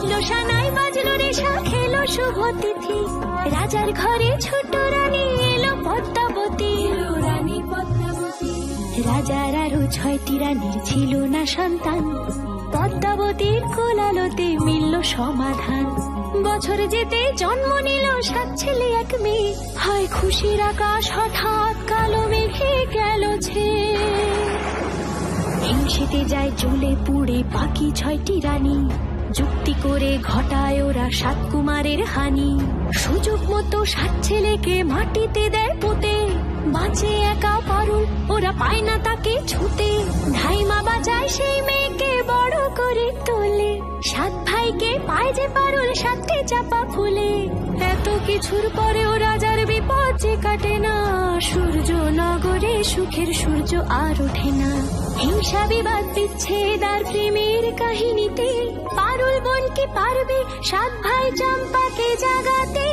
বাজলো সানাই বাজলো রেশা খেলো শুভ তিথি রাজার ঘরে ছোট রানী এলো পদ্মাবতী রানী পদ্মাবতী রাজার আরো 6টি রানীর ছিল না সন্তান পদ্মাবতীর কোলালোতে মিলল সমাধান বছর যেতে জন্ম নিল 7 ছেলে 1 মেয়ে হয় খুশির আকাশ হঠাৎ কালো মেঘে গেল হিংসেতে যায় জ্বলে পুড়ে বাকি 6টি রানী যুক্তি করে ঘটায় ওরা 7 কুমারের হানি সুযোগ মতো 7 ছেলেকে মাটিতে দেয় পুঁতে বাঁচে একা পারুল ওরা পায় না তাকে ছুতে ধাইমা বাজায় সেই মেয়েকে বড় করে তোলে 7 ভাইকে পায় যে পারুল 7টি চাপা ফুলে এত কিছুর পরেও রাজার বিপদ যে কাটে না সূর্য নগরে সুখের সূর্য আর ওঠে না হিংসা বিবাদ বিচ্ছেদ আর প্রেমের কাহিনীতে পারুল বোন কি পারবে 7 ভাই চম্পাকে জাগাতে